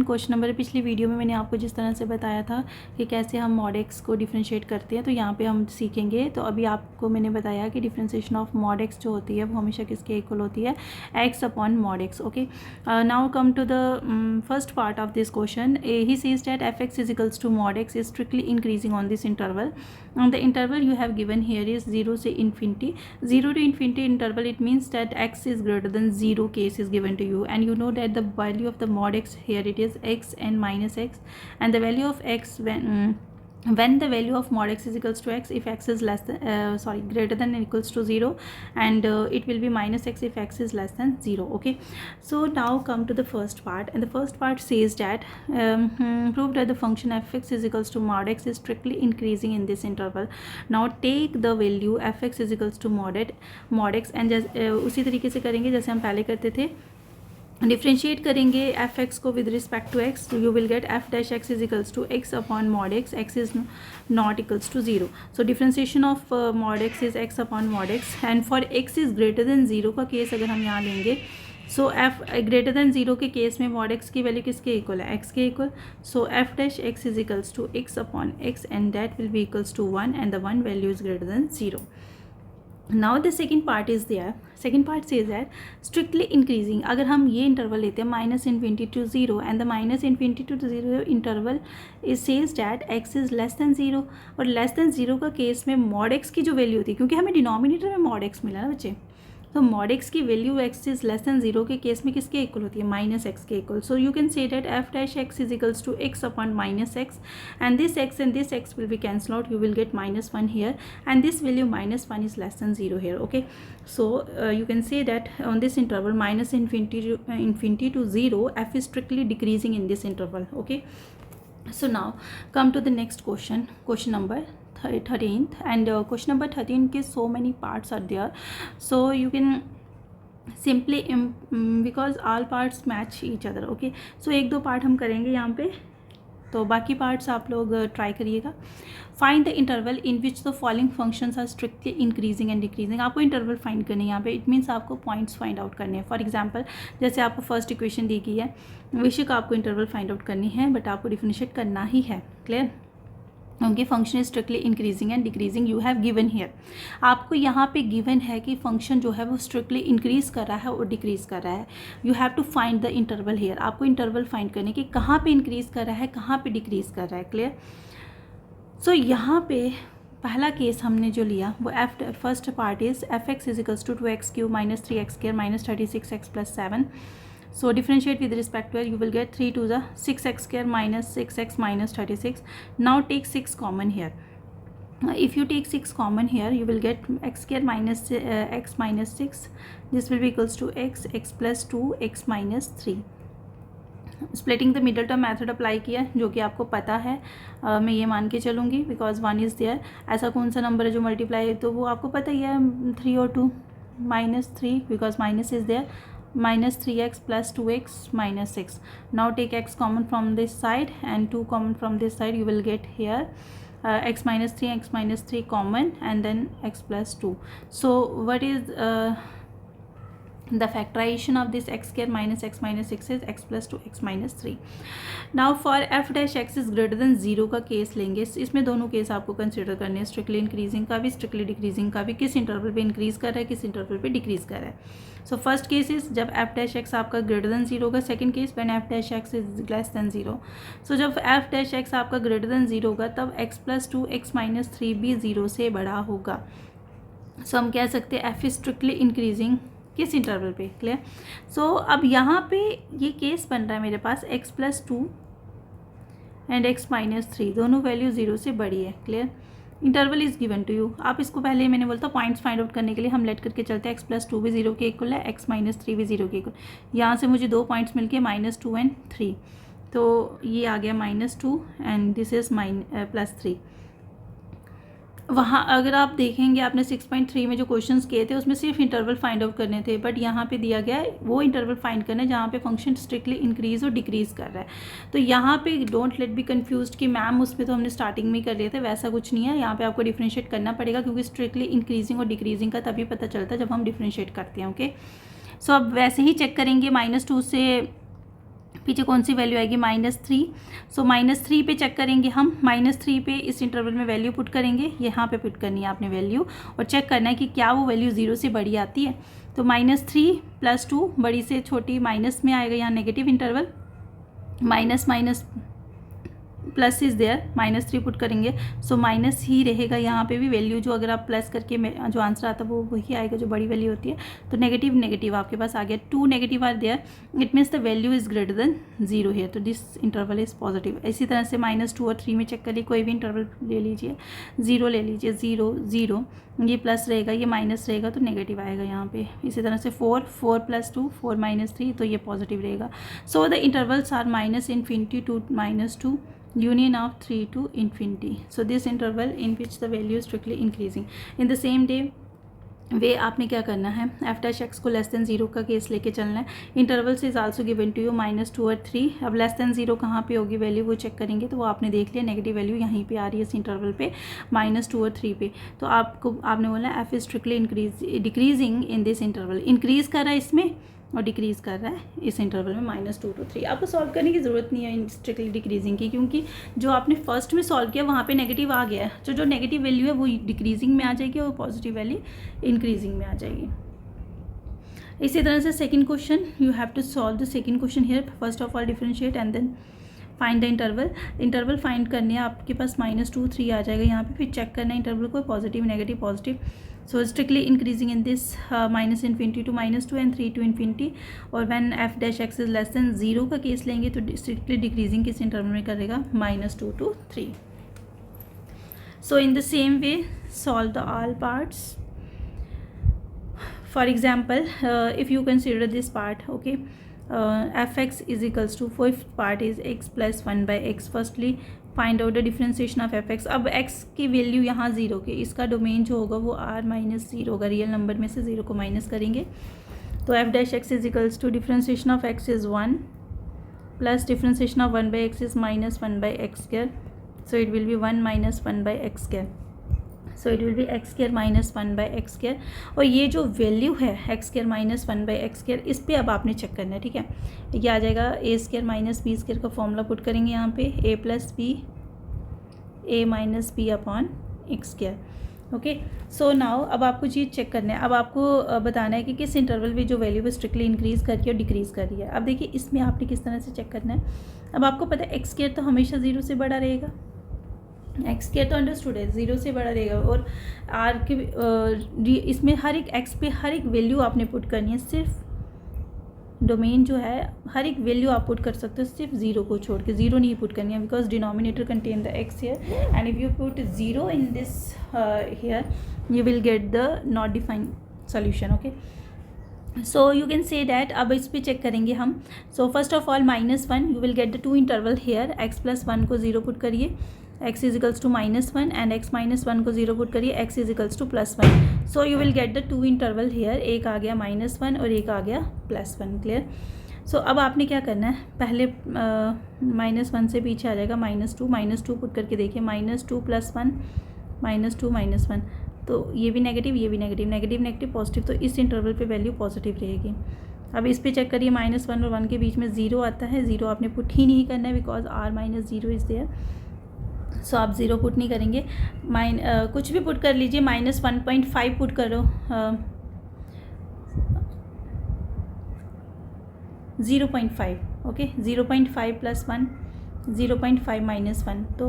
Question number पिछली video में मैंने आपको जिस तरह से बताया था कि कैसे हम मॉड एक्स को डिफ्रेंशिएट करते हैं, तो यहाँ पे हम सीखेंगे। तो अभी आपको मैंने बताया कि डिफ्रेंशिएशन ऑफ मॉड एक्स जो होती है वो हमेशा किसके इक्वल होती है, X upon mod X. Okay, now come to the first part of this question. He says that F x is equals to mod X is strictly increasing on this interval. The interval you have given here is 0 से infinity. 0 to infinity interval, it means that x is greater than 0 case is given to you, and you know that the value of the mod x here it is x and minus x, and the value of x when the value of mod x is equals to x if x is less than greater than or equals to 0, and it will be minus x if x is less than 0. Okay, so now come to the first part, and the first part says that prove that the function f(x) is equals to mod x is strictly increasing in this interval. Now take the value f(x) is equals to mod x, and उसी तरीके से करेंगे जैसे हम पहले करते थे। Differentiate करेंगे एफ एक्स को with respect to X, you will get F dash X is equals to X upon mod X, X is not equals to 0. So differentiation of mod X is X upon mod X, and for X is greater than 0 का case अगर हम यहाँ लेंगे, सो F greater than 0 के case में mod X की value किसके equal है, एक्स के equal. So F dash X is equals to X upon X, and that will be equals to 1, and the 1 value is greater than 0. Now the second part is there. Second part says that strictly increasing. अगर हम ये interval लेते हैं minus infinity to 0, and the minus infinity to 0 interval is says that X is less than 0, और less than 0 का case में mod X की जो वैल्यू होती है, क्योंकि हमें डिनोमिनेटर में मॉड एक्स मिला ना बच्चे, तो मॉड एक्स की value X is less than 0 के केस में किसके इक्वल होती है, माइनस एक्स के equal. So you can say that F dash X is equals to X upon minus X, and this X will be cancel out, you will get minus 1 here, and this value minus 1 is less than 0 here. Okay, so you can say that on this interval minus infinity to 0, f is strictly decreasing in this interval. Okay, so now come to the next question number 13th, and question number 13 के so many parts are there, so you can simply because all parts match each other. Okay, so एक दो part हम करेंगे यहाँ पे, तो बाकी parts आप लोग ट्राई करिएगा. Find the interval in which the following functions are strictly increasing and decreasing. आपको इंटरवल फाइंड करने हैं यहाँ पे, इट मीन्स आपको पॉइंट्स फाइंड आउट करने हैं. फॉर एग्जांपल जैसे आपको फर्स्ट इक्वेशन दी गई है, बेशक आपको इंटरवल फाइंड आउट करनी है, बट आपको डिफरेंशिएट करना ही है. क्लियर, क्योंकि function is strictly increasing and decreasing. You have given here, आपको यहाँ पे गिवन है कि फंक्शन जो है वो स्ट्रिक्टली इंक्रीज कर रहा है और डिक्रीज कर रहा है. You have to find the interval here. आपको इंटरवल फाइंड करने कि कहाँ पे इंक्रीज कर रहा है, कहाँ पे डिक्रीज कर रहा है. क्लियर, सो यहाँ पे पहला केस हमने जो लिया वो first part is f x is equals to 2x³ minus 3x² minus 36x plus 7. So differentiate with respect to it, you will get 3 to the 6x square minus 6x minus 36. Now take 6 common here. If you take 6 common here, you will get x square minus x minus 6. This will be equals to x plus 2, x minus 3. Splitting the middle term method apply किया, जो कि आपको पता है. मैं ये मान के चलूँगी बिकॉज 1 इज़ देयर. ऐसा कौन सा नंबर है जो मल्टीप्लाई, तो वो आपको पता ही है, 3 और 2 minus 3 because minus is there, minus 3x plus 2x minus 6. Now take x common from this side and 2 common from this side. You will get here x minus 3 common, and then x plus 2. So what is the factorization of this x square minus x minus 6 is x plus 2 x minus 3. Now for f dash x is greater than 0 का case लेंगे. इसमें दोनों case आपको consider करने हैं, strictly increasing का भी, strictly decreasing का भी. किस इंटरवल पे इंक्रीज कर रहा है, किस इंटरवल पे डिक्रीज कर रहा है. सो फर्स्ट केस इज जब f डैश x आपका ग्रेटर देन 0 होगा. Second case when f dash x is less than 0. सो जब f डैश x आपका ग्रेटर देन 0 होगा तब x प्लस 2 x माइनस 3 भी 0 से बड़ा होगा. सो हम कह सकते हैं f इज स्ट्रिक्टली इंक्रीजिंग किस इंटरवल पे. क्लियर, सो अब यहाँ पे ये केस बन रहा है मेरे पास x plus 2 and x minus 3 दोनों वैल्यू 0 से बड़ी है. Clear, interval is given to you. आप इसको पहले मैंने बोलता पॉइंट्स फाइंड आउट करने के लिए हम लेट करके चलते हैं. x प्लस 2 भी 0 के इक्वल है, x माइनस 3 भी 0 के इक्वल. यहाँ से मुझे 2 पॉइंट्स मिल के -2 एंड 3, तो ये आ गया -2 एंड दिस इज प्लस 3. वहाँ अगर आप देखेंगे आपने 6.3 में जो क्वेश्चंस किए थे उसमें सिर्फ इंटरवल फाइंड आउट करने थे, बट यहाँ पे दिया गया है वो इंटरवल फाइंड करना है जहाँ पे फंक्शन स्ट्रिक्टली इंक्रीज और डिक्रीज कर रहा है. तो यहाँ पे डोंट लेट बी कंफ्यूज्ड कि मैम उसमें तो हमने स्टार्टिंग में ही कर लिए थे, वैसा कुछ नहीं है. यहाँ पे आपको डिफ्रेंशिएट करना पड़ेगा, क्योंकि स्ट्रिक्टली इंक्रीजिंग और डिक्रीजिंग का तभी पता चलता है जब हम डिफ्रेंशिएट करते हैं. ओके, सो अब वैसे ही चेक करेंगे -2 से पीछे कौन सी वैल्यू आएगी, -3। सो -3 पे चेक करेंगे हम, -3 पे इस इंटरवल में वैल्यू पुट करेंगे, यहाँ पे पुट करनी है आपने वैल्यू, और चेक करना है कि क्या वो वैल्यू 0 से बड़ी आती है। तो -3 + 2 बड़ी से छोटी माइनस में आएगा, यहाँ negative interval, minus minus plus is there, -3 put करेंगे, सो माइनस ही रहेगा यहाँ पे भी वैल्यू, जो अगर आप प्लस करके जो आंसर आता है वो वही आएगा जो बड़ी वैल्यू होती है। तो नेगेटिव नेगेटिव आपके पास आ गया, 2 negative are there, it means the value is greater than 0 है, तो दिस इंटरवल इज़ पॉजिटिव। इसी तरह से -2 और 3 में चेक करिए, कोई भी इंटरवल ले लीजिए, 0 ले लीजिए, 0 0, ये प्लस रहेगा, ये माइनस रहेगा, तो नेगेटिव आएगा यहाँ पे। इसी तरह से 4 + 2 4 - 3, तो ये पॉजिटिव रहेगा। So the intervals are -∞ to -2, union of 3 to infinity. So this interval in which the value is strictly increasing. In the same वे आपने क्या करना है, f' को <0 का केस लेके चलना है। Intervals is also given to you -2 और 3। अब <0 कहाँ पे होगी वैल्यू, वो चेक करेंगे, तो वो आपने देख लिया, नेगेटिव वैल्यू यहीं पे आ रही है इस इंटरवल पे, -2 और 3 पे। तो आपने बोला f is strictly decreasing in this interval, increase कर रहा है इसमें और डिक्रीज़ कर रहा है इस इंटरवल में -2 to 3। आपको सॉल्व करने की ज़रूरत नहीं है स्ट्रिक्टली डिक्रीजिंग की, क्योंकि जो आपने फर्स्ट में सॉल्व किया वहाँ पे नेगेटिव आ गया है, जो नेगेटिव वैल्यू है वो डिक्रीजिंग में आ जाएगी और पॉजिटिव वैल्यू इंक्रीजिंग में आ जाएगी। इसी तरह से second question, you have to solve the second question here. First of all differentiate and then find the interval find करने हैं, आपके पास -2 3 आ जाएगा यहाँ पे, फिर चेक करना है इंटरवल को, positive negative positive. So strictly increasing in this -∞ to -2 and 3 to infinity, और when f' is less than 0 का केस लेंगे तो स्ट्रिक्टली डिक्रीजिंग किस इंटरवल में करेगा, -2 to 3। So in the same way solve the all parts. For example, if you consider this part, okay, fx is equals to, fifth part is x plus 1 by x. Firstly find out the differentiation of fx। अब x की value यहाँ 0 के, इसका domain जो होगा वो r - 0 होगा, real number में से 0 को माइनस करेंगे, तो f' is equals to differentiation of x is 1 plus differentiation of 1 by x is -1 by x square, so it will be 1 - 1 by x square, so it will B x² - 1 by x square। और ये जो value है x² - 1 by x square, इस पर अब आपने check करना है, ठीक है। ये आ जाएगा a² - b² का फॉर्मूला पुट करेंगे यहाँ पे, a + b a - b upon x²। Okay, so now अब आपको चीज़ चेक करना है, अब आपको बताना है कि किस इंटरवल में जो वैल्यू है स्ट्रिक्टली इंक्रीज़ कर रही है और डिक्रीज़ कर रही है। अब देखिए इसमें आपने किस तरह से चेक करना है। अब आपको पता है x² तो हमेशा 0 से बड़ा रहेगा, x² तो अंडरस्टूड है 0 से बड़ा रहेगा, और r के इसमें हर एक x पे हर एक वैल्यू आपने पुट करनी है, सिर्फ डोमेन जो है हर एक वैल्यू आप पुट कर सकते हो, सिर्फ 0 को छोड़ के, 0 नहीं पुट करनी है, because denominator contain the x here, and if you put 0 in this here you will get the not defined solution. Okay, so you can say that, अब इस पर चेक करेंगे हम। So first of all -1 you will get the 2 interval here, x + 1 को 0 put करिए, x is equals to -1 and x - 1 को 0 put करिए, x is equals to +1। So you will get the 2 interval here, एक आ गया -1 और एक आ गया +1। क्लियर। सो अब आपने क्या करना है, पहले -1 से पीछे आ जाएगा -2 पुट करके देखिए, -2 + 1 -2 -1, तो ये भी नेगेटिव, ये भी नेगेटिव, नेगेटिव नेगेटिव पॉजिटिव, तो इस इंटरवल पे वैल्यू पॉजिटिव रहेगी। अब इस पे चेक करिए, -1 और 1 के बीच में 0 आता है, 0 आपने पुट ही नहीं करना है बिकॉज r - 0 इज़ देयर, सो आप 0 पुट नहीं करेंगे, कुछ भी पुट कर लीजिए, -1.5 पुट करो, 0.5, ओके, 0.5 + 1 0.5 - 1, तो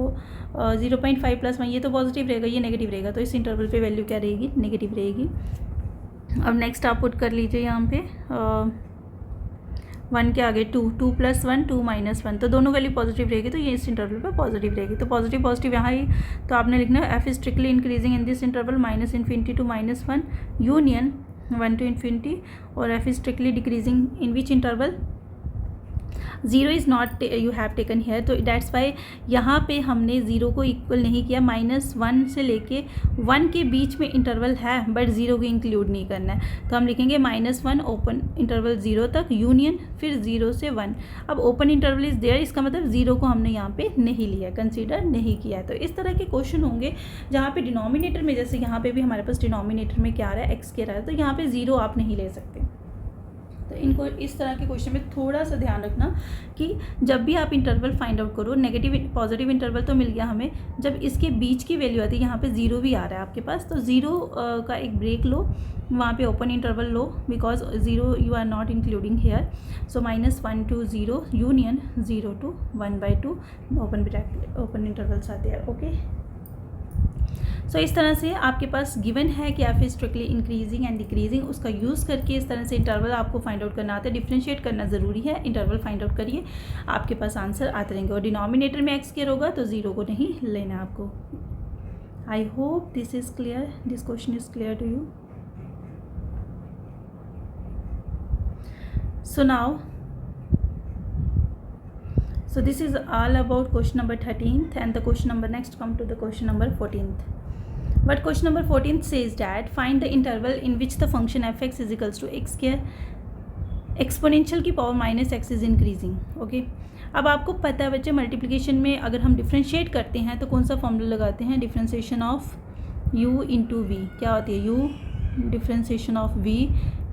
0.5 + 1 ये तो पॉजिटिव रहेगा, ये नेगेटिव रहेगा, तो इस इंटरवल पे वैल्यू क्या रहेगी, नेगेटिव रहेगी। अब नेक्स्ट आप पुट कर लीजिए यहाँ पे 1 के आगे 2 + 1 2 - 1, तो दोनों वैल्यू पॉजिटिव रहेगी, तो ये इस इंटरवल पे पॉजिटिव रहेगी, तो पॉजिटिव पॉजिटिव यहाँ ही, तो आपने लिखना है f is strictly increasing in this interval -∞ to -1 union 1 to infinity, और f is strictly decreasing in which interval, 0 is not you have taken here, तो दैट्स वाई यहाँ पे हमने 0 को इक्वल नहीं किया, -1 से लेके 1 के बीच में इंटरवल है बट 0 को इंक्लूड नहीं करना है, तो हम लिखेंगे -1 ओपन इंटरवल 0 तक यूनियन फिर 0 से 1। अब ओपन इंटरवल इज़ देयर, इसका मतलब 0 को हमने यहाँ पे नहीं लिया, कंसीडर नहीं किया है। तो इस तरह के क्वेश्चन होंगे जहाँ पे डिनोमिनेटर में, जैसे यहाँ पे भी हमारे पास डिनोमिनेटर में क्या आ रहा है, x के रहा है, तो यहाँ पे 0 आप नहीं ले सकते, तो इनको इस तरह के क्वेश्चन में थोड़ा सा ध्यान रखना कि जब भी आप इंटरवल फाइंड आउट करो, नेगेटिव पॉजिटिव इंटरवल तो मिल गया हमें, जब इसके बीच की वैल्यू आती है, यहाँ पे 0 भी आ रहा है आपके पास, तो 0 का एक ब्रेक लो, वहाँ पे ओपन इंटरवल लो, because 0 you are not including here, so -1 to 0 union 0 to 1/2 open intervals आते हैं। ओके, सो इस तरह से आपके पास गिवन है कि F is strictly increasing and decreasing, उसका यूज़ करके इस तरह से इंटरवल आपको फाइंड आउट करना आता है। डिफ्रेंशिएट करना ज़रूरी है, इंटरवल फाइंड आउट करिए, आपके पास आंसर आते रहेंगे। और डिनोमिनेटर में एक्स केयर होगा तो 0 को नहीं लेना आपको। I hope this is clear, this question is clear to you. So now, so this is all about question number 13th, and the question number next come to the question number 14th. But question number 14th says that find the interval in which the function fx is equals to x square exponential की power -x is increasing. Okay, अब आपको पता है बच्चे, multiplication में अगर हम differentiate करते हैं तो कौन सा फॉर्मूला लगाते हैं? Differentiation of u into v. क्या होती है? u differentiation of v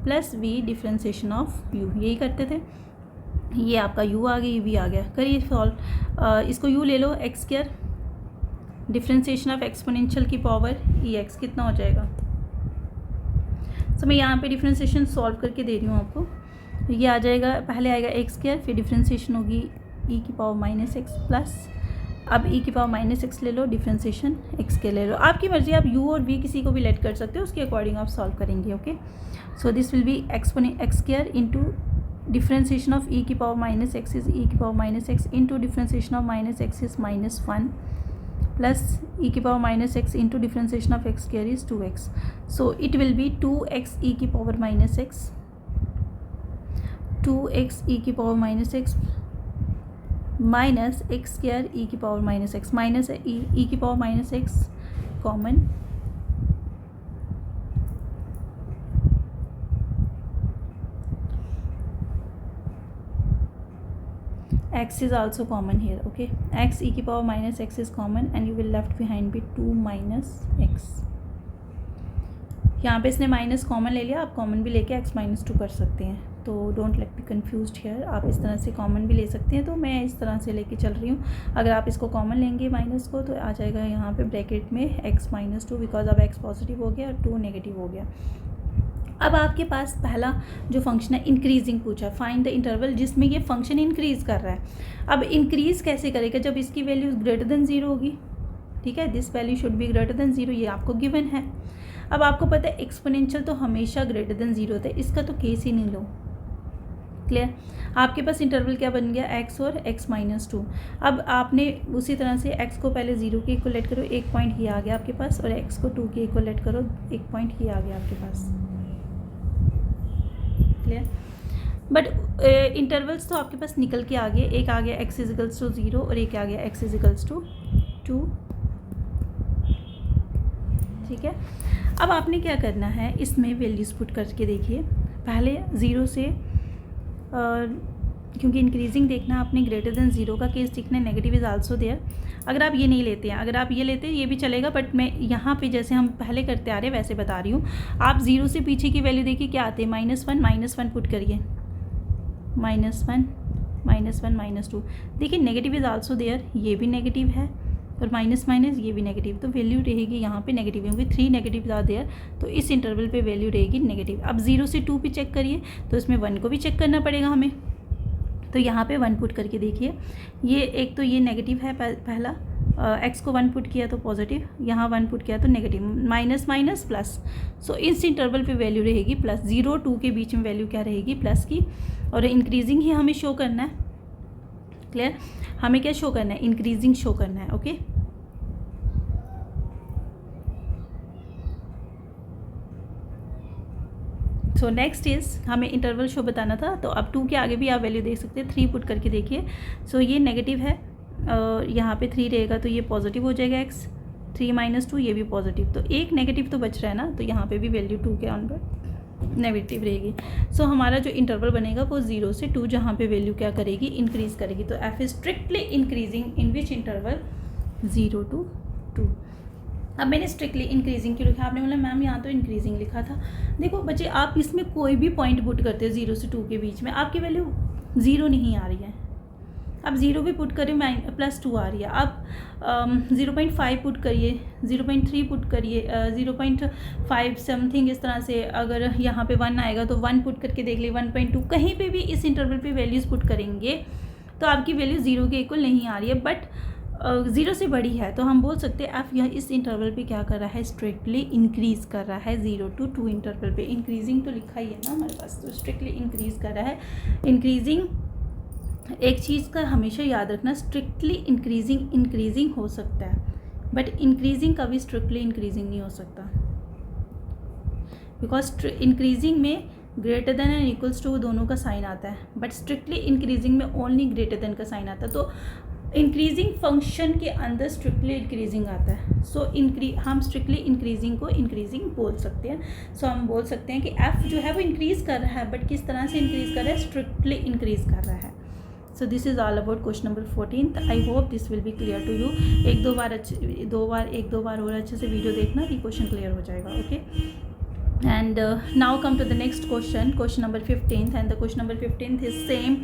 plus v differentiation of u, यही करते थे। ये आपका u आ गई, v आ गया, करिए सॉल्व। इसको u ले लो, x square differentiation of exponential की पावर ex कितना हो जाएगा? सो मैं यहाँ पे डिफ्रेंशिएशन सॉल्व करके दे रही हूँ आपको। ये आ जाएगा, पहले आएगा एक्स स्क्वायर, फिर डिफ्रेंशिएशन होगी e की पावर -x प्लस, अब e की पावर -x ले लो, डिफ्रेंशिएशन x के ले लो, आपकी मर्जी, आप u और v किसी को भी लेट कर सकते हो, उसके अकॉर्डिंग आप सॉल्व करेंगे। Okay, so this will B x square into differentiation of e की पावर -x इज e की power -x into differentiation of -x is -1 plus e की power -x into differentiation of x square is 2x, so it will B 2x e की power -x, 2x e की power -x minus x square ई की power -x, minus ई की power -x common, x is also common here. Okay, x e की power -x is common and you will left behind be 2 - x. यहाँ पे इसने minus common ले लिया, आप common भी लेके x -2 कर सकते हैं, तो don't let be confused here. आप इस तरह से कॉमन भी ले सकते हैं, तो मैं इस तरह से लेके चल रही हूँ। अगर आप इसको कॉमन लेंगे माइनस को, तो आ जाएगा यहाँ पे ब्रैकेट में x -2, बिकॉज अब x पॉजिटिव हो गया और 2 नेगेटिव हो गया। अब आपके पास पहला जो फंक्शन है इंक्रीजिंग पूछा, फाइंड द इंटरवल जिसमें ये फंक्शन इंक्रीज़ कर रहा है। अब इंक्रीज़ कैसे करेगा? जब इसकी वैल्यू ग्रेटर देन 0 होगी, ठीक है, this value should be greater than 0, ये आपको गिवन है। अब आपको पता है एक्सपोनेंशियल तो हमेशा ग्रेटर देन 0 होता है, इसका तो केस ही नहीं लो। क्लियर? आपके पास इंटरवल क्या बन गया? x और x -2। अब आपने उसी तरह से x को पहले 0 के इक्वल लेट करो, 1 पॉइंट ये आ गया आपके पास, और x को 2 के इक्वल लेट करो, 1 पॉइंट ये आ गया आपके पास। क्लियर? बट इंटरवल्स तो आपके पास निकल के आ गए, एक आ गया x इजिकल्स टू 0 और एक आ गया x इजिकल्स टू 2। ठीक है, अब आपने क्या करना है, इसमें वैल्यूज पुट करके देखिए। पहले 0 से क्योंकि इंक्रीजिंग देखना आपने, ग्रेटर देन 0 का केस देखना, नेगेटिव इज़ आल्सो देयर। अगर आप ये नहीं लेते हैं, अगर आप ये लेते हैं ये भी चलेगा, बट मैं यहाँ पे जैसे हम पहले करते आ रहे हैं वैसे बता रही हूँ। आप 0 से पीछे की वैल्यू देखिए क्या आते हैं, -1 पुट करिए, -1 -2। देखिए नेगेटिव इज़ आल्सो देयर, ये भी नेगेटिव है, और माइनस ये भी नेगेटिव, तो वैल्यू रहेगी यहाँ पे नेगेटिव, क्योंकि 3 नेगेटिव आर देयर, तो इस इंटरवल पे वैल्यू रहेगी नेगेटिव। अब 0 से 2 पे चेक करिए, तो इसमें 1 को भी चेक करना पड़ेगा हमें, तो यहाँ पे 1 पुट करके देखिए। ये एक तो ये नेगेटिव है पहला, x को 1 पुट किया तो पॉजिटिव, यहाँ 1 पुट किया तो नेगेटिव, माइनस प्लस, सो इस इंटरवल पे वैल्यू रहेगी प्लस। 0 2 के बीच में वैल्यू क्या रहेगी? प्लस की, और इंक्रीजिंग ही हमें शो करना है। क्लियर? हमें क्या शो करना है? इंक्रीजिंग शो करना है। ओके, सो नेक्स्ट इज़ हमें इंटरवल शो बताना था, तो अब 2 के आगे भी आप वैल्यू देख सकते हैं, 3 पुट करके देखिए। सो ये नेगेटिव है, यहाँ पे 3 रहेगा तो ये पॉजिटिव हो जाएगा x, 3 - 2 ये भी पॉजिटिव, तो एक नेगेटिव तो बच रहा है ना, तो यहाँ पे भी वैल्यू 2 के ऑन पर नेगेटिव रहेगी। सो हमारा जो इंटरवल बनेगा वो 0 से 2, जहाँ पे वैल्यू क्या करेगी? इंक्रीज़ करेगी। तो f is strictly increasing in which interval? 0 to 2। अब मैंने स्ट्रिक्टली इंक्रीजिंग क्यों लिखा, आपने बोला मैम यहाँ तो इंक्रीजिंग लिखा था। देखो बच्चे, आप इसमें कोई भी पॉइंट पुट करते हो 0 से 2 के बीच में, आपकी वैल्यू 0 नहीं आ रही है। अब 0 भी पुट करिए, +2 आ रही है। आप 0.5 पुट करिए, 0.3 पुट करिए, 0.5 समथिंग इस तरह से। अगर यहाँ पे 1 आएगा तो 1 पुट करके देख लिए, 1.2, कहीं पे भी इस इंटरवल पे वैल्यूज़ पुट करेंगे तो आपकी वैल्यू 0 के इक्वल नहीं आ रही है, बट 0 से बड़ी है, तो हम बोल सकते हैं एफ यह इस इंटरवल पे क्या कर रहा है, स्ट्रिक्टली इंक्रीज कर रहा है। 0 to 2 इंटरवल पे इंक्रीजिंग तो लिखा ही है ना हमारे पास, तो स्ट्रिक्टली इंक्रीज कर रहा है। इंक्रीजिंग, एक चीज़ का हमेशा याद रखना, स्ट्रिक्टली इंक्रीजिंग हो सकता है, बट इंक्रीजिंग कभी स्ट्रिक्टली इंक्रीजिंग नहीं हो सकता, बिकॉज इंक्रीजिंग में greater than and equals to दोनों का साइन आता है, बट स्ट्रिक्टली इंक्रीजिंग में ओनली ग्रेटर देन का साइन आता है। तो इंक्रीजिंग फंक्शन के अंदर स्ट्रिक्टली इंक्रीजिंग आता है। सो हम स्ट्रिक्टली इंक्रीजिंग को इंक्रीजिंग बोल सकते हैं। सो हम बोल सकते हैं कि एफ जो है वो इंक्रीज़ कर रहा है, बट किस तरह से इंक्रीज़ कर रहा है, स्ट्रिक्टली इंक्रीज़ कर रहा है। So this is all about question number 14। I hope this will be clear to you. एक दो बार और अच्छे से वीडियो देखना, ये क्वेश्चन क्लियर हो जाएगा। Okay, and now come to the next question number 15th, and the question number 15th is same।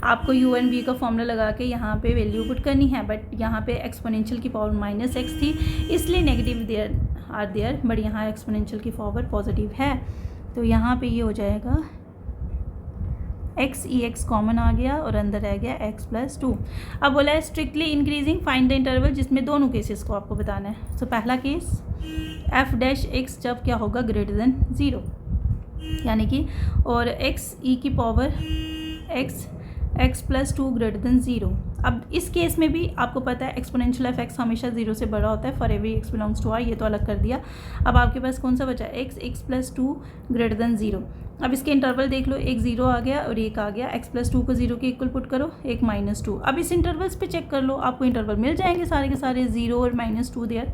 आपको u and v का फॉर्मूला लगा के यहाँ पे वैल्यू पुट करनी है, बट यहाँ पे एक्सपोनेंशियल की पावर -x थी, इसलिए नेगेटिव देयर बट यहाँ एक्सपोनेंशियल की पावर पॉजिटिव है, तो यहाँ पे ये हो जाएगा x कॉमन आ गया और अंदर रह गया x+2। अब बोला है strictly increasing, find the interval, जिसमें दोनों केसेस को आपको बताना है। सो पहला केस f' जब क्या होगा, ग्रेटर देन 0, यानी कि, और x की पावर x+2 ग्रेटर देन 0। अब इस केस में भी आपको पता है एक्सपोनेंशियल ऑफ x हमेशा 0 से बड़ा होता है, for every x belongs to r, ये तो अलग कर दिया। अब आपके पास कौन सा बचा, x+2 ग्रेटर देन 0। अब इसके इंटरवल देख लो, एक 0 आ गया और एक आ गया, x+2 को 0 के इक्वल पुट करो, एक -2। अब इस इंटरवल्स पे चेक कर लो, आपको इंटरवल मिल जाएंगे सारे के सारे, 0 और -2 देयर।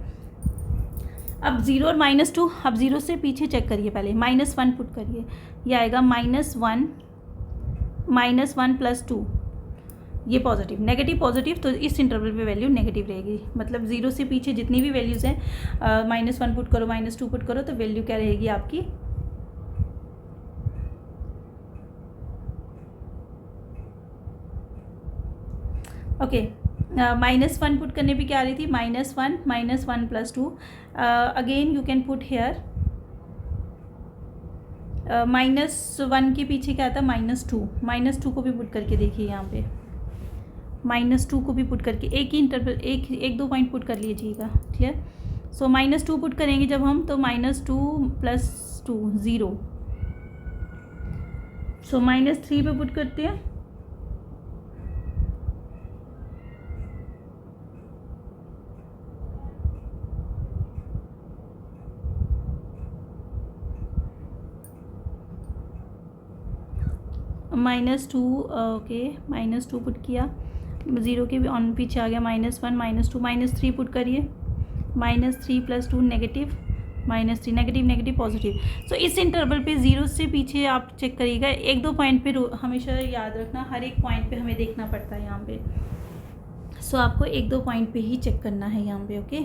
अब 0 और -2, अब 0 से पीछे चेक करिए, पहले -1 पुट करिए, ये आएगा -1 + 2, ये पॉजिटिव, नेगेटिव पॉजिटिव, तो इस इंटरवल पे वैल्यू नेगेटिव रहेगी। मतलब 0 से पीछे जितनी भी वैल्यूज़ हैं, -1 पुट करो, -2 पुट करो, तो वैल्यू क्या रहेगी आपकी, ओके। -1 पुट करने पे क्या आ रही थी, -1 + 2। Again you can put here, -1 के पीछे क्या आता है, -2 को भी पुट करके देखिए, यहाँ पे -2 को भी पुट करके एक ही इंटरवल, एक दो पॉइंट पुट कर लीजिएगा, क्लियर। सो -2 पुट करेंगे जब हम, तो -2 + 2 0। सो -3 पे पुट करते हैं, -2, ओके, -2 पुट किया, 0 के भी ऑन पीछे आ गया, -1 -2 -3 पुट करिए, -3 + 2 नेगेटिव, -3 नेगेटिव पॉजिटिव। सो इस इंटरवल पे 0 से पीछे आप चेक करिएगा, एक दो पॉइंट पे हमेशा याद रखना, हर एक पॉइंट पे हमें देखना पड़ता है यहाँ पे। सो आपको एक दो पॉइंट पे ही चेक करना है यहाँ पे, ओके।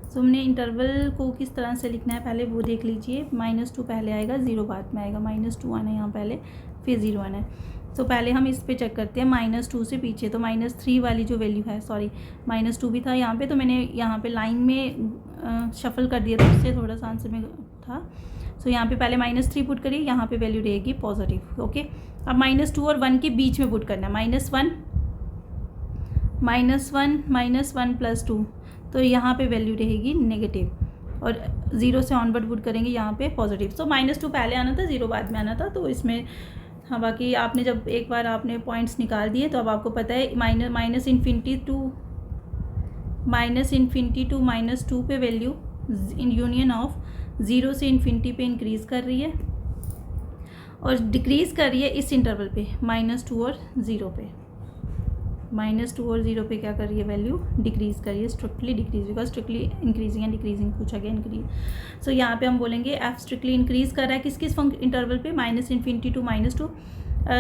सो हमने इंटरवल को किस तरह से लिखना है पहले वो देख लीजिए। -2 पहले आएगा, 0 बाद में आएगा, -2 आना है यहाँ पहले, फिर 0 आना है। तो पहले हम इस पे चेक करते हैं, -2 से पीछे, तो -3 वाली जो वैल्यू है, सॉरी -2 भी था यहाँ पे, तो मैंने यहाँ पे लाइन में शफल कर दिया था, उससे थोड़ा सा आंसर में था। सो यहाँ पे पहले -3 पुट करिए, यहाँ पे वैल्यू रहेगी पॉजिटिव, ओके। अब -2 और 1 के बीच में पुट करना है, -1 + 2, तो यहाँ पे वैल्यू रहेगी नेगेटिव, और 0 से ऑनवर्ड पुट करेंगे यहाँ पे पॉजिटिव। सो -2 पहले आना था, 0 बाद में आना था, तो इसमें हाँ, बाकी आपने जब एक बार आपने पॉइंट्स निकाल दिए तो अब आपको पता है माइनस इन्फिनिटी टू -2 पे वैल्यू इन यूनियन ऑफ 0 से इन्फिनिटी पे इंक्रीज़ कर रही है और डिक्रीज़ कर रही है इस इंटरवल पे, -2 और 0 पे। -2 और 0 पे क्या कर रही है, वैल्यू डिक्रीज़ कर रही है, strictly decrease, because strictly increasing and decreasing पूछा गया, इंक्रीज। सो यहाँ पे हम बोलेंगे एफ स्ट्रिक्टली इंक्रीज़ कर रहा है किस किस इंटरवल पे, -इन्फिनिटी टू -2।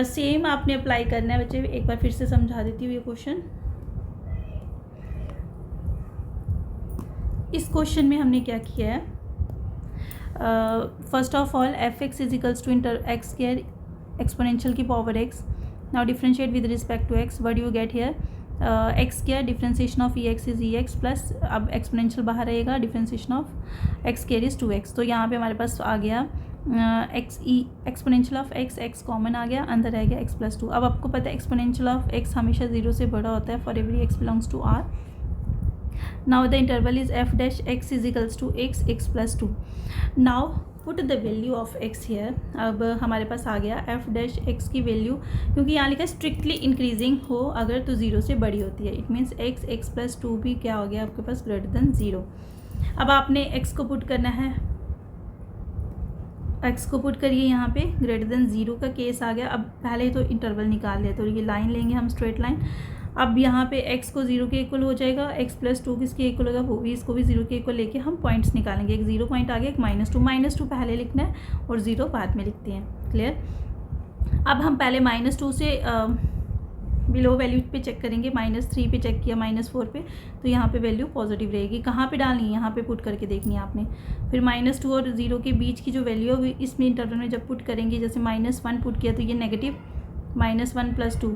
सेम आपने अप्लाई करना है बच्चे, एक बार फिर से समझा देती हूँ ये क्वेश्चन। इस क्वेश्चन में हमने क्या किया है, first of all f x is equals to into x square exponential की power x. Now differentiate with respect to x. What you get here, x square differentiation of e x is e x plus, अब exponential बाहर रहेगा, differentiation of x square is 2x. तो यहाँ पे हमारे पास आ गया x e exponential of x common आ गया, अंदर रह गया x प्लस 2. अब आपको पता है एक्सपोनेंशियल ऑफ x हमेशा 0 से बड़ा होता है for every x belongs to r. Now the interval is f dash x is equals to x plus 2. Now put the value of x here. अब हमारे पास आ गया f डैश x की वैल्यू, क्योंकि यहाँ लिखा है स्ट्रिक्टली इंक्रीजिंग हो अगर तो 0 से बड़ी होती है. इट मीन्स x प्लस 2 भी क्या हो गया आपके पास, ग्रेटर देन 0. अब आपने x को पुट करना है, x को पुट करिए यहाँ पे, ग्रेटर देन 0 का केस आ गया. अब पहले तो इंटरवल निकाल लिया, तो ये लाइन लेंगे हम, स्ट्रेट लाइन. अब यहाँ पे x को 0 के इक्वल हो जाएगा, x प्लस 2 किसके इक्वल होगा, वो भी इसको भी 0 के इक्वल लेके हम पॉइंट्स निकालेंगे. एक 0 पॉइंट आ गया, एक -2 पहले लिखना है और 0 बाद में लिखते हैं. क्लियर. अब हम पहले -2 से बिलो वैल्यू पे चेक करेंगे. -3 पे चेक किया, -4 पे, तो यहाँ पे वैल्यू पॉजिटिव रहेगी. कहाँ पे डालनी है, यहाँ पे पुट करके देखनी है आपने. फिर -2 और 0 के बीच की जो वैल्यू है इसमें इंटरवल में जब पुट करेंगे, जैसे -1 पुट किया तो ये नेगेटिव, -1 प्लस 2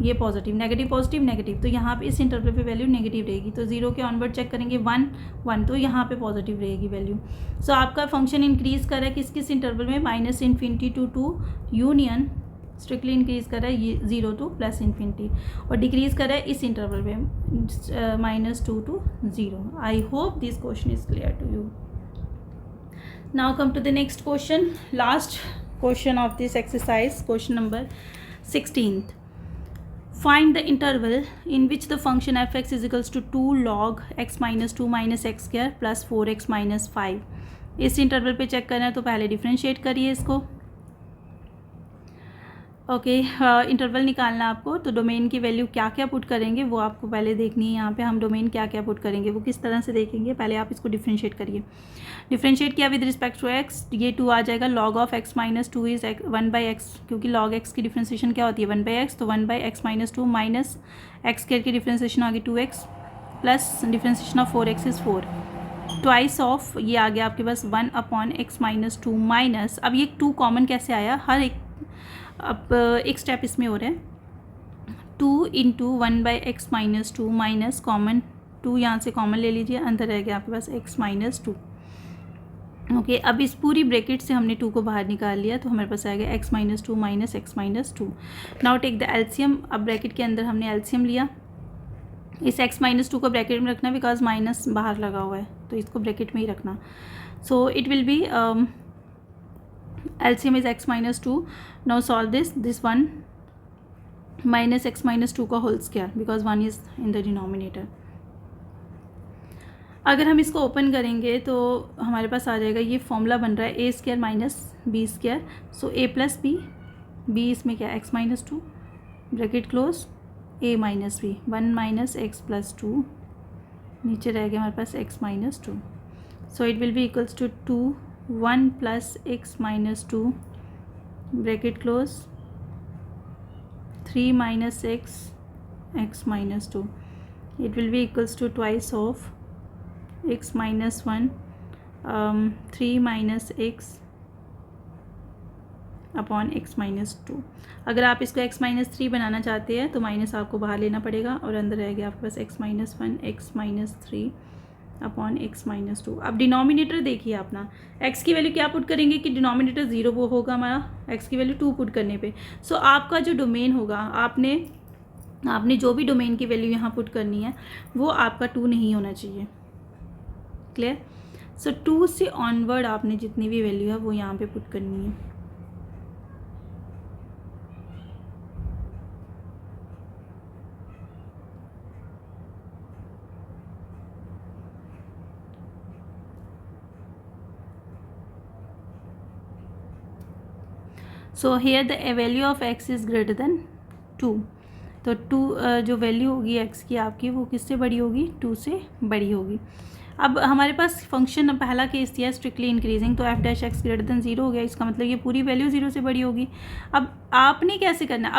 ये पॉजिटिव, नेगेटिव पॉजिटिव नेगेटिव, तो यहाँ पे इस इंटरवल पे वैल्यू नेगेटिव रहेगी. तो 0 के ऑनवर्ड चेक करेंगे, 1 तो यहाँ पे पॉजिटिव रहेगी वैल्यू. सो आपका फंक्शन इंक्रीज कर रहा है किस किस इंटरवल में, -∞ टू 2 यूनियन, स्ट्रिक्टली इंक्रीज कर रहा है ये 0 टू +∞, और डिक्रीज कर रहा है इस इंटरवल में -2 to 0. I hope this question is clear to you. Now come to the next question, last question of this exercise, question number 16th. Find the interval in which the function f(x) is equals to 2 log x minus 2 minus x square plus 4x minus 5. इस interval पे check करना है तो पहले differentiate करिए इसको. Okay, interval निकालना आपको, तो डोमेन की वैल्यू क्या क्या पुट करेंगे वो आपको पहले देखनी है. यहाँ पे हम डोमेन क्या क्या पुट करेंगे वो किस तरह से देखेंगे, पहले आप इसको डिफरेंशिएट करिए. डिफरेंशिएट किया विद रिस्पेक्ट टू x, ये 2 आ जाएगा. Log of x minus 2 is 1/x, क्योंकि लॉग x की डिफरेंशिएशन क्या होती है 1/x, तो 1/x minus 2 minus x square की डिफरेंशिएशन आ गई 2x plus differentiation of 4x is 4. Twice of ये आ गया आपके पास 1/x माइनस 2 माइनस, अब ये 2 कॉमन कैसे आया, हर एक अब एक स्टेप इसमें हो रहा है. 2 into 1/x minus 2 minus common 2 यहाँ से कॉमन ले लीजिए, अंदर रह गया आपके पास x माइनस 2. ओके, अब इस पूरी ब्रैकेट से हमने 2 को बाहर निकाल लिया, तो हमारे पास आएगा x minus 2 minus x minus 2. Now take the LCM. अब ब्रैकेट के अंदर हमने एलसीएम लिया, इस x माइनस 2 को ब्रैकेट में रखना बिकॉज माइनस बाहर लगा हुआ है, तो इसको ब्रैकेट में ही रखना. सो it will B LCM is x minus 2. Now solve this one minus x minus 2 का whole square because 1 is in the denominator. अगर हम इसको ओपन करेंगे तो हमारे पास आ जाएगा, ये फॉर्मूला बन रहा है a square minus b square. So a plus b इसमें क्या x minus 2 bracket close, a minus b, 1 minus x plus 2, नीचे रह गया हमारे पास x minus 2. So it will be equals to 2 1 plus x minus 2 bracket close, 3 minus x minus 2. It will be equals to twice of x minus 1 3 minus x upon x minus 2. अगर आप इसको x minus 3 बनाना चाहते हैं तो minus आपको बाहर लेना पड़ेगा और अंदर रह गया आपके पास x minus 1 x minus 3 upon x minus 2. अब डिनोमिनेटर देखिए अपना, x की वैल्यू क्या पुट करेंगे कि डिनोमिनेटर 0 वो होगा हमारा, x की वैल्यू 2 पुट करने पे. सो आपका जो डोमेन होगा, आपने जो भी डोमेन की वैल्यू यहाँ पुट करनी है वो आपका 2 नहीं होना चाहिए. क्लियर. सो 2 से ऑनवर्ड आपने जितनी भी वैल्यू है वो यहाँ पे पुट करनी है. So here the value of x is greater then 2. तो 2 जो वैल्यू होगी x की आपकी वो किससे बड़ी होगी, 2 से बड़ी होगी. अब हमारे पास फंक्शन पहला केस दिया स्ट्रिक्टली इंक्रीजिंग, तो f dash x greater than 0 हो गया, इसका मतलब ये पूरी वैल्यू 0 से बड़ी होगी. अब आपने कैसे करना है, अब